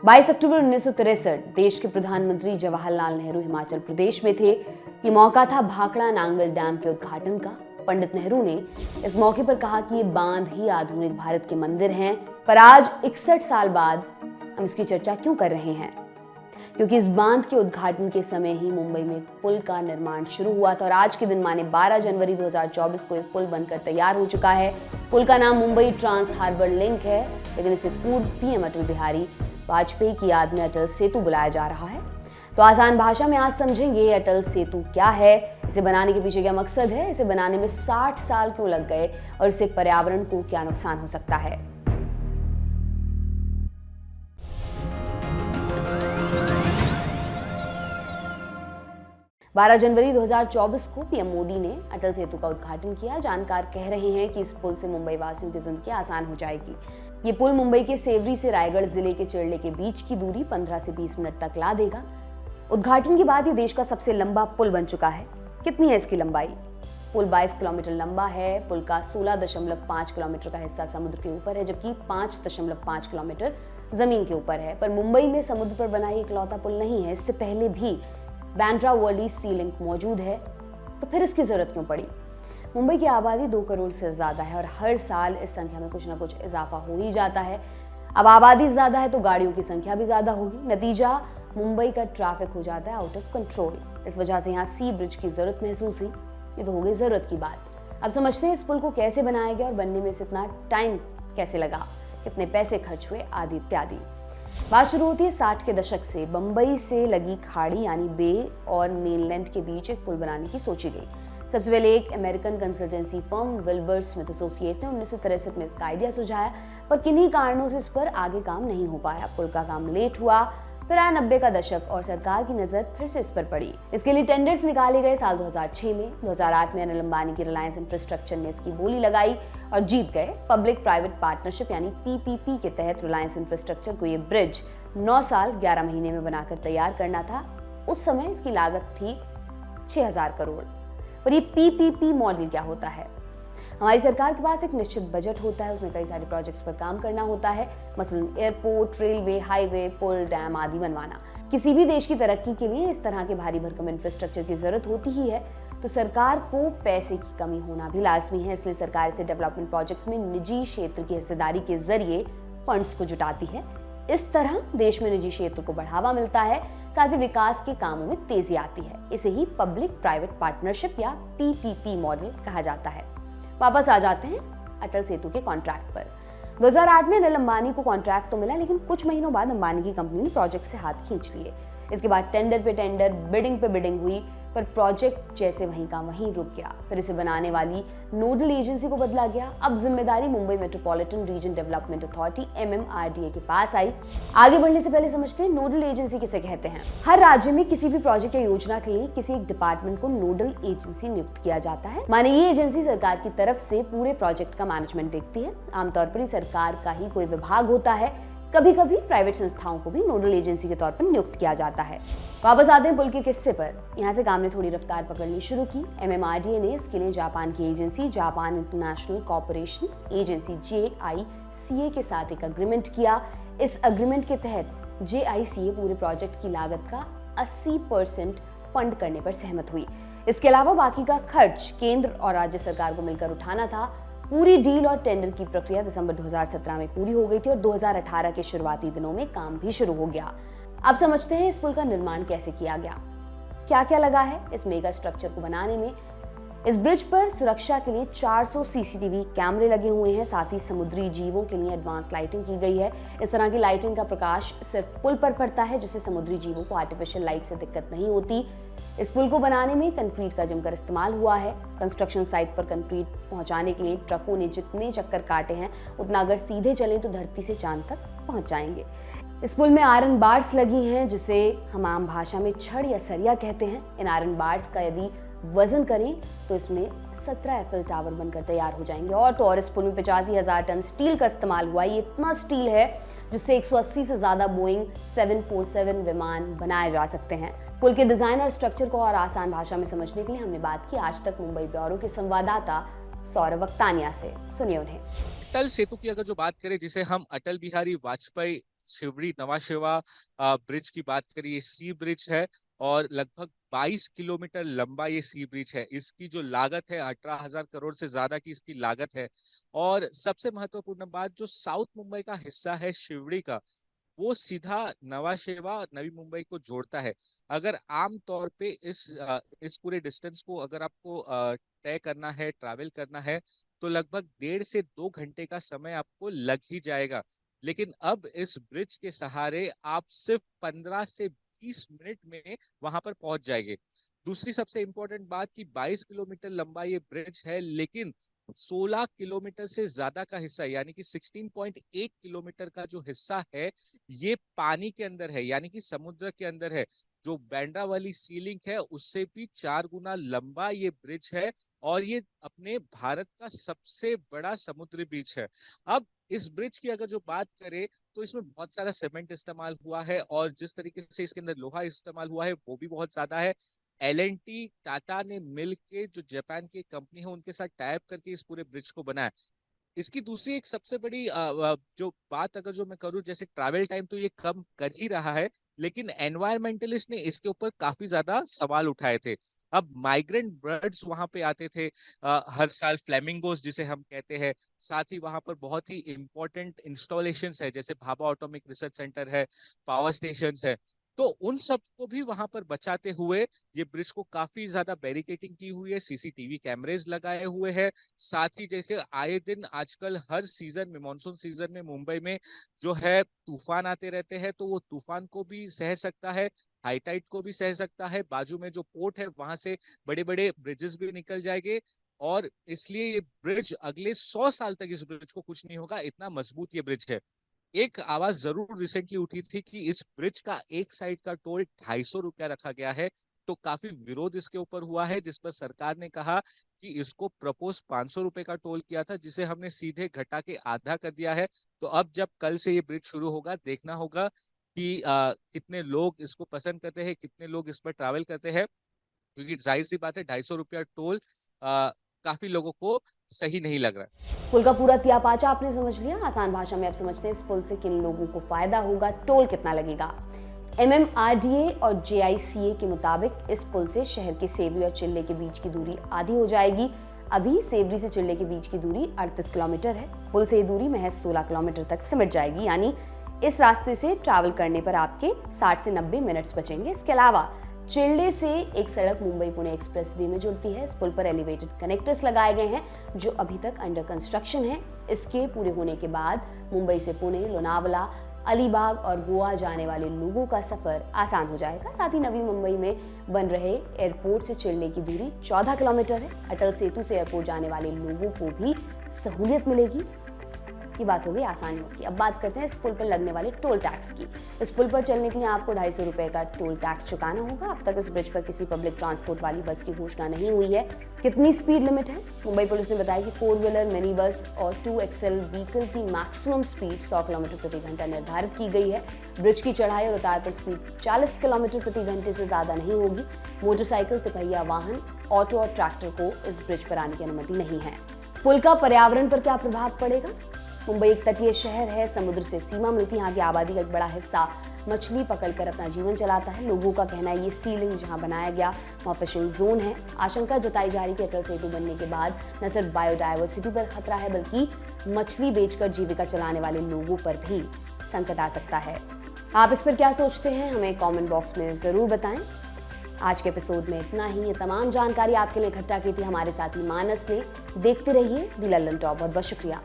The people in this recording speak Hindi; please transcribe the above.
22 अक्टूबर 1963 देश के प्रधानमंत्री जवाहरलाल नेहरू हिमाचल प्रदेश में थे। ये मौका था भाखड़ा नांगल डैम के उद्घाटन का। पंडित नेहरू ने इस मौके पर कहा कि ये बांध ही आधुनिक भारत के मंदिर हैं। पर आज 61 साल बाद हम इसकी चर्चा क्यों कर रहे हैं? क्योंकि इस बांध के उद्घाटन के समय ही मुंबई में एक पुल का निर्माण शुरू हुआ था और आज के दिन माने 12 जनवरी 2024 को एक पुल बनकर तैयार हो चुका है। पुल का नाम मुंबई ट्रांस हार्बर लिंक है, लेकिन इसे पूर्व पीएम अटल बिहारी वाजपेयी की याद में अटल सेतु बुलाया जा रहा है। तो आसान भाषा में आज समझेंगे अटल सेतु क्या है, इसे बनाने के पीछे क्या मकसद है, इसे बनाने में 60 साल क्यों लग गए और इससे पर्यावरण को क्या नुकसान हो सकता है। बारह जनवरी 2024 को पीएम मोदी ने अटल सेतु का उद्घाटन किया। जानकार कह रहे हैं कि इस पुल से मुंबई वासियों की जिंदगी आसान हो जाएगी। ये पुल मुंबई के सेवरी से रायगढ़ जिले के चिरले के बीच की दूरी 15 से 20 मिनट तक ला देगा। उद्घाटन के बाद ये देश का सबसे लंबा पुल बन चुका है। कितनी है इसकी लंबाई? पुल 22 किलोमीटर लंबा है। पुल का 16.5 किलोमीटर का हिस्सा समुद्र के ऊपर है, जबकि 5.5 किलोमीटर जमीन के ऊपर है। पर मुंबई में समुद्र पर बना ये इकलौता पुल नहीं है। इससे पहले भी बांद्रा वर्ली सी लिंक मौजूद है, तो फिर इसकी जरूरत क्यों पड़ी? मुंबई की आबादी 2 करोड़ से ज्यादा है और हर साल इस संख्या में कुछ ना कुछ इजाफा हो ही जाता है। अब आबादी ज्यादा है तो गाड़ियों की संख्या भी ज्यादा होगी। नतीजा, मुंबई का ट्रैफिक हो जाता है आउट ऑफ कंट्रोल। इस वजह से यहाँ सी ब्रिज की जरूरत महसूस हुई। ये तो हो गई जरूरत की बात। अब समझते हैं इस पुल को कैसे बनाया गया और बनने में इतना टाइम कैसे लगा, कितने पैसे खर्च हुए, आदि इत्यादि। बात शुरू होती है 60 के दशक से। बंबई से लगी खाड़ी यानी बे और मेनलैंड के बीच एक पुल बनाने की सोची गई। सबसे पहले एक American consultancy firm Wilbur Smith associates ने 1963 में इसका आइडिया सुझाया, पर किन्हीं कारणों से इस पर आगे काम नहीं हो पाया। पुल का काम लेट हुआ। फिर आया 90 का दशक और सरकार की नजर फिर से इस पर पड़ी। इसके लिए टेंडर्स निकाले गए साल 2006 में। 2008 में अनिल अंबानी की रिलायंस इंफ्रास्ट्रक्चर ने इसकी बोली लगाई और जीत गए। पब्लिक प्राइवेट पार्टनरशिप यानी पीपीपी के तहत रिलायंस इंफ्रास्ट्रक्चर को ये ब्रिज 9 साल 11 महीने में बनाकर तैयार करना था। उस समय इसकी लागत थी 6000 करोड़। पर ये पीपीपी मॉडल क्या होता है? हमारी सरकार के पास एक निश्चित बजट होता है, उसमें कई सारे प्रोजेक्ट्स पर काम करना होता है, मसलन एयरपोर्ट, रेलवे, हाईवे, पुल, डैम आदि बनवाना। किसी भी देश की तरक्की के लिए इस तरह के भारी भरकम इंफ्रास्ट्रक्चर की जरूरत होती ही है, तो सरकार को पैसे की कमी होना भी लाजमी है। इसलिए सरकार इसे डेवलपमेंट प्रोजेक्ट्स में निजी क्षेत्र की हिस्सेदारी के जरिए फंड्स को जुटाती है। इस तरह देश में निजी क्षेत्र को बढ़ावा मिलता है, साथ ही विकास के कामों में तेजी आती है। इसे ही पब्लिक प्राइवेट पार्टनरशिप या पीपीपी मॉडल कहा जाता है। वापस आ जाते हैं अटल सेतु के कॉन्ट्रैक्ट पर। 2008 में अनिल अंबानी को कॉन्ट्रैक्ट तो मिला, लेकिन कुछ महीनों बाद अंबानी की कंपनी ने प्रोजेक्ट से हाथ खींच लिए। इसके बाद टेंडर पे टेंडर, बिडिंग पे बिडिंग हुई, पर प्रोजेक्ट जैसे वहीं का वहीं रुक गया। फिर इसे बनाने वाली नोडल एजेंसी को बदला गया। अब जिम्मेदारी Mumbai metropolitan region development authority MMRDA के पास आई। आगे बढ़ने से पहले समझते हैं नोडल एजेंसी किसे कहते हैं। हर राज्य में किसी भी प्रोजेक्ट या योजना के लिए किसी एक डिपार्टमेंट को नोडल एजेंसी नियुक्त किया जाता है। माने ये एजेंसी सरकार की तरफ से पूरे प्रोजेक्ट का मैनेजमेंट देखती है। आमतौर पर सरकार का ही कोई विभाग होता है, कभी कभी प्राइवेट संस्थाओं को भी नोडल एजेंसी के तौर पर नियुक्त किया जाता है। वापस आते हैं पुल के किस्से पर। यहाँ से काम ने थोड़ी रफ्तार पकड़नी शुरू की। MMRDA ने इसके लिए जापान की agency Japan international corporation agency JICA के साथ एक अग्रीमेंट किया। इस अग्रीमेंट के तहत JICA पूरे प्रोजेक्ट की लागत का 80% फंड करने पर सहमत हुई। इसके अलावा बाकी का खर्च केंद्र और राज्य सरकार को मिलकर उठाना था। पूरी डील और टेंडर की प्रक्रिया दिसंबर 2017 में पूरी हो गई थी और 2018 के शुरुआती दिनों में काम भी शुरू हो गया। अब समझते हैं इस पुल का निर्माण कैसे किया गया, क्या क्या लगा है इस मेगा स्ट्रक्चर को बनाने में। इस ब्रिज पर सुरक्षा के लिए 400 CCTV कैमरे लगे हुए हैं। साथ ही समुद्री जीवों के लिए एडवांस लाइटिंग की गई है। इस तरह की लाइटिंग का प्रकाश सिर्फ पुल पर पड़ता है, जिससे समुद्री जीवों को आर्टिफिशियल लाइट से दिक्कत नहीं होती। इस पुल को बनाने में कंक्रीट का जमकर इस्तेमाल हुआ है। कंस्ट्रक्शन साइट पर कंक्रीट पहुंचाने के लिए ट्रकों ने जितने चक्कर काटे हैं, उतना अगर सीधे चलें तो धरती से चांद तक पहुंच जाएंगे। इस पुल में आयरन बार्स लगी हैं, जिसे हम आम भाषा में छड़ या सरिया कहते हैं। इन आयरन बार्स का यदि वजन करें तो इसमें 17 एफिल टावर बनकर तैयार हो जाएंगे। और तो और इस पुल में 85,000 टन स्टील का इस्तेमाल हुआ। ये इतना स्टील है जिससे 180 से ज्यादा बोइंग 747 विमान बनाए जा सकते हैं। पुल के डिजाइन और स्ट्रक्चर को और आसान भाषा में समझने के लिए हमने बात की आज तक मुंबई ब्यूरो के संवाददाता सौरभ वक्तानिया से। सुनिए उन्हें। अटल सेतु की अगर जो बात करें, जिसे हम अटल बिहारी वाजपेयी शिवड़ी नवा शेवा ब्रिज की बात करें, ये सी ब्रिज है और लगभग 22 किलोमीटर लंबा ये सी ब्रिज है। इसकी जो लागत है 18,000 करोड़ से ज्यादा की इसकी लागत है। और सबसे महत्वपूर्ण बात, जो साउथ मुंबई का हिस्सा है शिवड़ी का, वो सीधा नवा शेवा नवी मुंबई को जोड़ता है। अगर आम तौर पे इस पूरे डिस्टेंस को अगर आपको तय करना है, ट्रैवल करना है, तो लगभग 1.5 से 2 घंटे का समय आपको लग ही जाएगा। लेकिन अब इस ब्रिज के सहारे आप सिर्फ 15 से 20 मिनट में वहां पर पहुंच जाएंगे। दूसरी सबसे इंपॉर्टेंट बात कि 22 किलोमीटर लंबा ये ब्रिज है, लेकिन 16 किलोमीटर से ज्यादा का हिस्सा यानी कि 16.8 किलोमीटर का जो हिस्सा है ये पानी के अंदर है, यानी कि समुद्र के अंदर है। जो बैंड्रा वाली सी लिंक है उससे भी 4 गुना लंबा ये ब्रिज है और ये अपने भारत का सबसे बड़ा समुद्री ब्रिज है। अब इस ब्रिज की अगर जो बात करें तो इसमें बहुत सारा सीमेंट इस्तेमाल हुआ है और जिस तरीके से इसके अंदर लोहा इस्तेमाल हुआ है वो भी बहुत ज्यादा है। L&T टाटा ने मिल के, जो जापान की कंपनी है, उनके साथ टाइप करके इस पूरे ब्रिज को बनाया। इसकी दूसरी एक सबसे बड़ी जो बात अगर जो मैं करूं, जैसे ट्रैवल टाइम तो ये कम कर ही रहा है, लेकिन एनवायरमेंटलिस्ट ने इसके ऊपर काफी ज्यादा सवाल उठाए थे। अब माइग्रेंट बर्ड्स वहां पे आते थे हर साल, फ्लेमिंगोस जिसे हम कहते हैं। साथ ही वहां पर बहुत ही इंपॉर्टेंट इंस्टॉलेशंस है, जैसे भाभा ऑटोमिक रिसर्च सेंटर है, पावर स्टेशंस है। तो उन सब को भी वहां पर बचाते हुए ये ब्रिज को काफी ज्यादा बैरिकेटिंग की हुई है, सीसीटीवी कैमरेज लगाए हुए हैं। साथ ही जैसे आए दिन आजकल हर सीजन में, मानसून सीजन में मुंबई में जो है तूफान आते रहते हैं, तो वो तूफान को भी सह सकता है, हाई टाइड को भी सह सकता है। बाजू में जो पोर्ट है वहां से बड़े बड़े ब्रिजेस भी निकल जाएंगे और इसलिए ये ब्रिज अगले 100 साल तक इस ब्रिज को कुछ नहीं होगा, इतना मजबूत ये ब्रिज है। एक आवाज जरूर रिसेंटली उठी थी कि इस ब्रिज का एक साइड का टोल 250 रुपया रखा गया है। तो काफी विरोध इसके ऊपर हुआ है, जिस पर सरकार ने कहा कि इसको प्रपोज 500 रुपए का टोल किया था, जिसे हमने सीधे घटा के आधा कर दिया है। तो अब जब कल से ये ब्रिज शुरू होगा, देखना होगा कि कितने लोग इसको पसंद करते हैं, कितने लोग इस पर ट्रैवल करते हैं। क्योंकि जाहिर सी बात है 250 रुपया टोल काफी लोगों को सही नहीं लग रहा है। पुल का पूरा तियापाचा आपने समझ लिया। आसान भाषा में आप समझते हैं इस पुल से किन लोगों को फायदा होगा, टोल कितना लगेगा। MMRDA और JICA के मुताबिक इस पुल से शहर के सेवरी और चिल्ले के बीच की दूरी आधी हो जाएगी। अभी सेवरी से चिल्ले के बीच की दूरी 38 किलोमीटर है। पुल से ये दूरी महज 16 किलोमीटर तक सिमट जाएगी, यानी इस रास्ते से ट्रैवल करने पर आपके 60 से 90 मिनट्स बचेंगे। इसके अलावा चिल्ले से एक सड़क मुंबई पुणे एक्सप्रेसवे में जुड़ती है। इस पुल पर एलिवेटेड कनेक्टर्स लगाए गए हैं जो अभी तक अंडर कंस्ट्रक्शन है। इसके पूरे होने के बाद मुंबई से पुणे, लोनावला, अलीबाग और गोवा जाने वाले लोगों का सफर आसान हो जाएगा। साथ ही नवी मुंबई में बन रहे एयरपोर्ट से चिल्ले की दूरी 14 किलोमीटर है। अटल सेतु से एयरपोर्ट जाने वाले लोगों को भी सहूलियत मिलेगी। की बात हो गई आसानियों की। अब बात करते हैं इस पुल पर लगने वाले टोल टैक्स की। इस पुल पर चलने के लिए आपको 250 रुपए का टोल टैक्स चुकाना होगा। अब तक इस ब्रिज पर किसी पब्लिक ट्रांसपोर्ट वाली बस की घोषणा नहीं हुई है। कितनी स्पीड लिमिट है? मुंबई पुलिस ने बताया कि 4 व्हीलर, मिनी बस और 2XL व्हीकल की मैक्सिमम स्पीड 100 किलोमीटर प्रति घंटा निर्धारित की गई है। ब्रिज की चढ़ाई और उतार पर स्पीड 40 किलोमीटर प्रति घंटे से ज्यादा नहीं होगी। मोटरसाइकिल, तिपहिया वाहन, ऑटो और ट्रैक्टर को इस ब्रिज पर आने की अनुमति नहीं है। पुल का पर्यावरण पर क्या प्रभाव पड़ेगा? मुंबई एक तटीय शहर है, समुद्र से सीमा मिलती है। यहाँ की आबादी का एक बड़ा हिस्सा मछली पकड़कर अपना जीवन चलाता है। लोगों का कहना है ये सीलिंग जहाँ बनाया गया वहाँ फिशिंग जोन है। आशंका जताई जा रही कि अटल सेतु बनने के बाद न सिर्फ बायोडायवर्सिटी पर खतरा है, बल्कि मछली बेचकर जीविका चलाने वाले लोगों पर भी संकट आ सकता है। आप इस पर क्या सोचते हैं, हमें कॉमेंट बॉक्स में जरूर बताएं। आज के एपिसोड में इतना ही। ये तमाम जानकारी आपके लिए इकट्ठा की थी हमारे साथी मानस ने। देखते रहिए दी लल्लन टॉप। बहुत बहुत शुक्रिया।